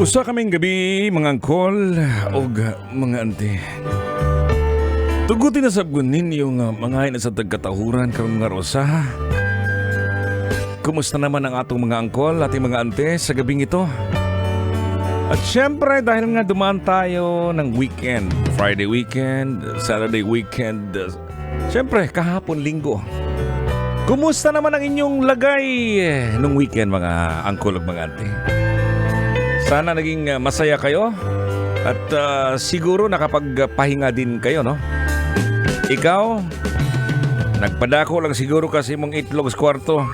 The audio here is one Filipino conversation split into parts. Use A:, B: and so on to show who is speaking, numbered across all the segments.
A: Usa kaming gabi mga angkol o mga ante. Tugutin na sabgon ninyo nga mga na sa tagkatahuran karong nga rosa. Kumusta naman ang atong mga angkol at mga ante sa gabing ito? At syempre dahil nga dumaan tayo ng weekend, Friday weekend, Saturday weekend, syempre kahapon linggo. Kumusta naman ang inyong lagay nung weekend mga angkol at mga ante? Sana naging masaya kayo at siguro nakapagpahinga din kayo, no? Ikaw, nagpadako lang siguro kasi mong itlog sa kwarto.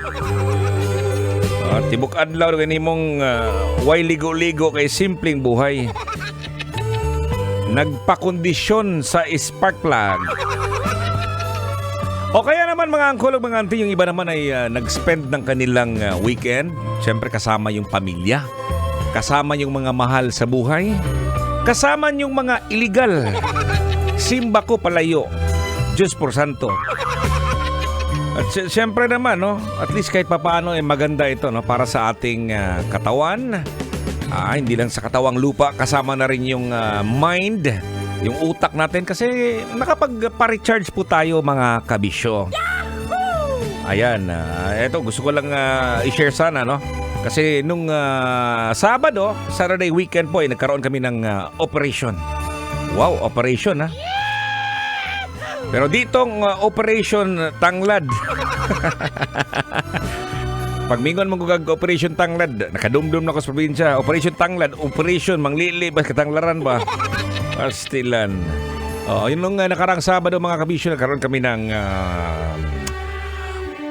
A: Tibok adlaw gani mong way ligo-ligo kay simpleng buhay. Nagpakondisyon sa spark plug. O kaya naman mga angkol at mga auntie, yung iba naman ay nag-spend ng kanilang weekend. Siyempre kasama yung pamilya. Kasama yung mga mahal sa buhay. Kasama yung mga illegal. Simba ko palayo. Diyos por santo. At siyempre naman, no, at least kahit papaano maganda ito, no, para sa ating katawan. Hindi lang sa katawang lupa, kasama na rin yung mind, yung utak natin. Kasi nakapag-pa-recharge po tayo mga kabisyo. Ayan, eto gusto ko lang i-share sana, no. Kasi nung Sabado, Saturday weekend po, nagkaroon kami ng operation. Wow, operation ha. Pero ditong operation tanglad. Pag mingon mong gugag operation tanglad, nakadumdum na ko sa probinsya. Operation tanglad, operation manglili ba katanglaran ba? Pastilan. Yun nung nakarang Sabado mga kabisyo, nagkaroon kami ng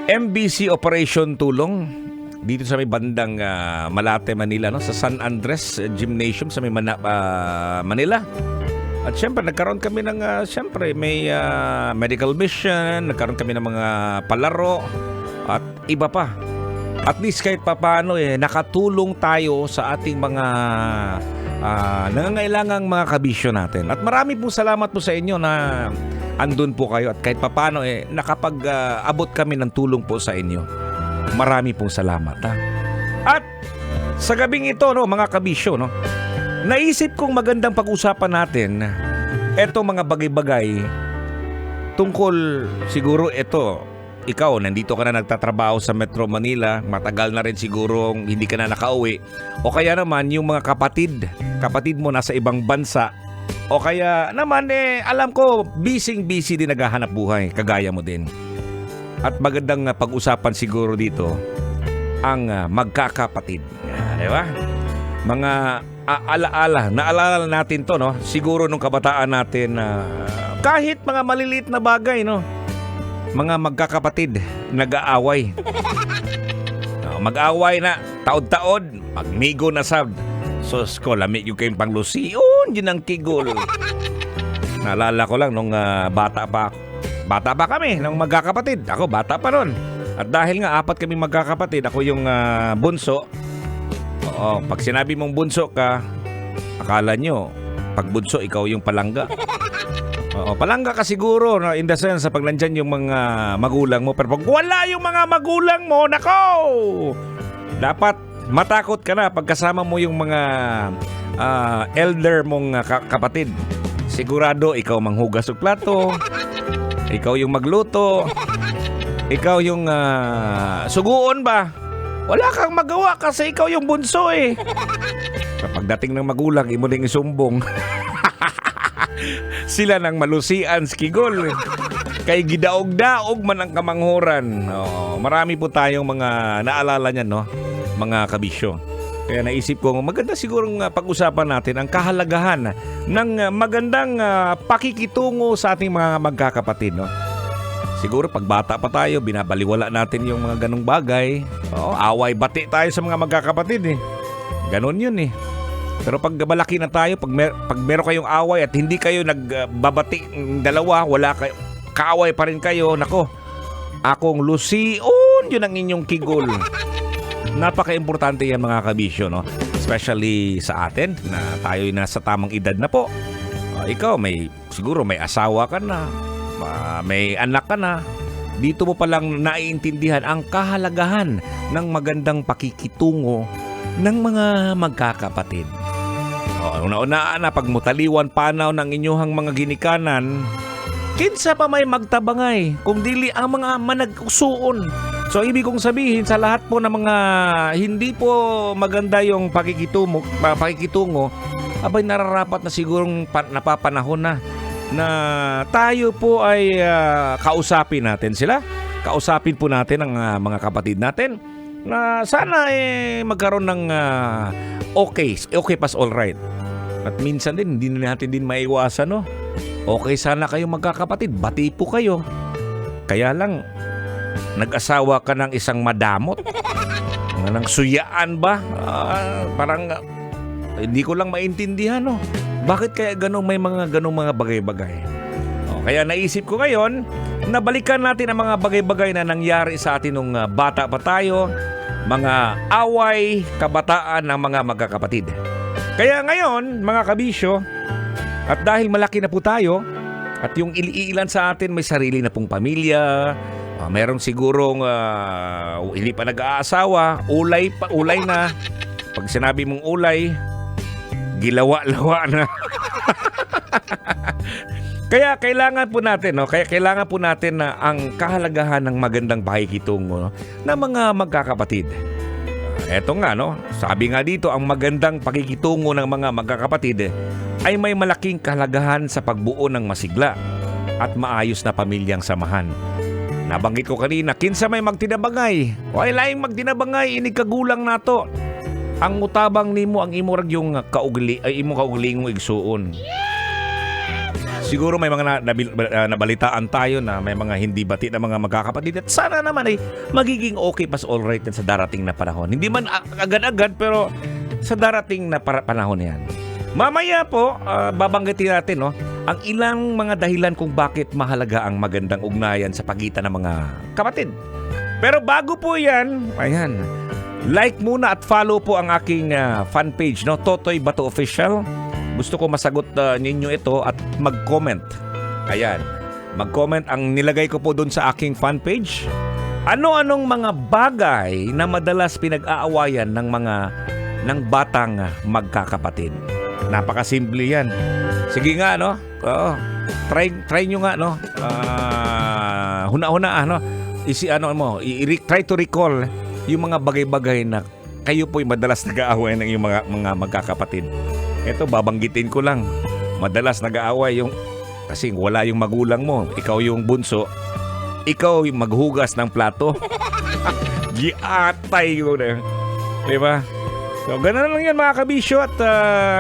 A: MBC Operation Tulong. Dito sa may bandang Malate, Manila, no? Sa San Andres Gymnasium sa may Manila. At syempre nagkaroon kami ng syempre may medical mission, nagkaroon kami ng mga palaro at iba pa. At least kahit papaano nakatulong tayo sa ating mga nangangailangang mga kabisyo natin. At marami pong salamat po sa inyo na andun po kayo at kahit papaano nakapag-abot kami ng tulong po sa inyo. Marami pong salamat ha. At sa gabing ito, no, mga kabisyo, no, naisip kong magandang pag-usapan natin eto mga bagay-bagay tungkol siguro ito. Ikaw, nandito ka na nagtatrabaho sa Metro Manila, matagal na rin siguro hindi ka na nakauwi. O kaya naman yung mga kapatid mo nasa ibang bansa. O kaya naman alam ko busy din naghahanap buhay, kagaya mo din. At magandang pag-usapan siguro dito ang magkakapatid. Di ba? Mga naalala natin to, no? Siguro nung kabataan natin kahit mga maliliit na bagay, no? Mga magkakapatid nag-aaway. Mag-aaway na taod-taod, magmigo na sab. Sos ko, lamig yung kayong panglusiyon, yun ang kigol. Naalala ko lang nung bata pa kami, nung magkakapatid. Ako, bata pa ron. At dahil nga, 4 kami magkakapatid, ako yung bunso. Oo, pag sinabi mong bunso ka, akala nyo, pag bunso, ikaw yung palangga. Oo, palangga ka siguro, no, in the sense, pag nandyan yung mga magulang mo. Pero pag wala yung mga magulang mo, nako! Dapat matakot ka na pagkasama mo yung mga elder mong kapatid. Sigurado, ikaw manghugas ng plato. Ikaw yung magluto. Ikaw yung suguon ba? Wala kang magawa kasi ikaw yung bunso eh. Kapag dating ng magulang, imo ding isumbong. Sila nang malusian skigol. Kay gidaog-daog man ang kamanghuran. Marami po tayong mga naalala niyan, no? Mga kabisyo. Kaya naisip ko, maganda sigurong pag-usapan natin ang kahalagahan ng magandang pakikitungo sa ating mga magkakapatid, no? Siguro pag bata pa tayo, binabaliwala natin yung mga ganong bagay. Away bati tayo sa mga magkakapatid eh. Ganon yun eh. Pero pag malaki na tayo, pag meron kayong away at hindi kayo nagbabati ng dalawa, wala kayo, kaaway pa rin kayo, nako, akong lusiyon, yun ang inyong kigol. Napaka-importante yan mga kabisyo, no? Especially sa atin na tayo'y nasa tamang edad na po. Ikaw, siguro may asawa ka na, may anak ka na. Dito mo palang naiintindihan ang kahalagahan ng magandang pakikitungo ng mga magkakapatid. Una-una na pagmutaliwan panaw ng inyuhang mga ginikanan, kinsa pa may magtabangay kung dili ang mga manag-usuon. So ibig kong sabihin sa lahat po ng mga hindi po maganda yung pakikitungo, abay nararapat na sigurong napapanahon na tayo po ay kausapin natin sila. Kausapin po natin ang mga kapatid natin na sana magkaroon ng okay pas all right. At minsan din hindi natin din maiwasan, no? Okay sana kayo magkakapatid, bati po kayo. Kaya lang nag-asawa ka ng isang madamot. Ng suyaan ba? Parang hindi ko lang maintindihan, no? Bakit kaya may mga bagay-bagay? Kaya naisip ko ngayon na balikan natin ang mga bagay-bagay na nangyari sa atin nung bata pa tayo, mga away kabataan ng mga magkakapatid. Kaya ngayon, mga kabisyo, at dahil malaki na po tayo, at yung ilan sa atin may sarili na pong pamilya, meron sigurong hindi pa nag-aasawa, ulay na. Pag sinabi mong ulay, gilawa-lawa na. Kaya kailangan po natin na ang kahalagahan ng magandang pakikitungo ng mga magkakapatid. Eto nga, no? Sabi nga dito, ang magandang pakikitungo ng mga magkakapatid ay may malaking kahalagahan sa pagbuo ng masigla at maayos na pamilyang samahan. Nabanggit ko kanina, kinsa may magtinabangay. O ay laing magtinabangay, inikagulang nato. Ang utabang nimo ang imurag yung kaugling igsuon. Siguro may mga nabalitaan tayo na may mga hindi bati na mga magkakapatid at sana naman ay magiging okay pas all right sa darating na panahon. Hindi man agad-agad pero sa darating na panahon yan. Mamaya po, babanggitin natin, no, ang ilang mga dahilan kung bakit mahalaga ang magandang ugnayan sa pagitan ng mga kapatid. Pero bago po yan, ayan, like muna at follow po ang aking fan page, no, Totoy Bato Official. Gusto ko masagot ninyo ito at mag-comment. Ayan, mag-comment. Ang nilagay ko po doon sa aking fan page. Ano-anong mga bagay na madalas pinag-aawayan ng batang magkakapatid? Napakasimple yan. Sige nga, no? Try nyo nga, no? Huna-huna, no? Try to recall yung mga bagay-bagay na kayo po'y madalas nag-aaway ng yung mga magkakapatid. Ito, babanggitin ko lang. Madalas nag-aaway kasi wala yung magulang mo. Ikaw yung bunso. Ikaw yung maghugas ng plato. Giatay ko na. Diba? So, ganun lang yan mga kabisyo. At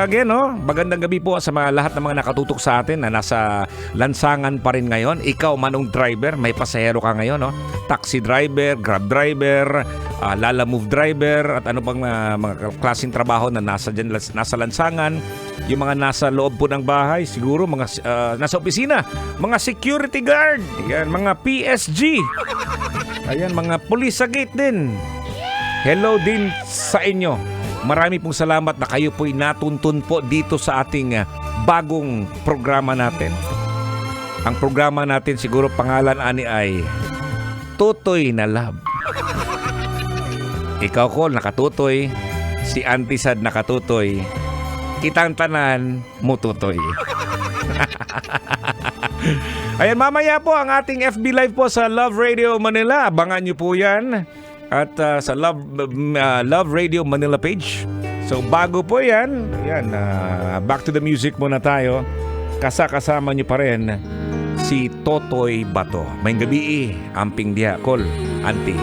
A: again, no, magandang gabi po sa lahat ng mga nakatutok sa atin na nasa lansangan pa rin ngayon. Ikaw manong driver, may pasahero ka ngayon, no? Taxi driver, grab driver, Lala Move driver, at ano pang mga klaseng trabaho na nasa lansangan. Yung mga nasa loob po ng bahay, siguro mga nasa opisina, mga security guard, yan, mga PSG, ayan, mga police sa gate din. Hello din sa inyo. Marami pong salamat na kayo po'y natuntun po dito sa ating bagong programa natin. Ang programa natin siguro pangalan ani ay Tutoy na Love. Ikaw ko nakatutoy, si Auntie Sad nakatutoy, kitang tanan mututoy. Ayan, mamaya po ang ating FB Live po sa Love Radio Manila. Abangan nyo po yan. At sa Love Radio Manila page. So bago po yan, back to the music muna tayo. Kasama nyo pa rin si Totoy Bato. May gabi, amping dia, call, auntie.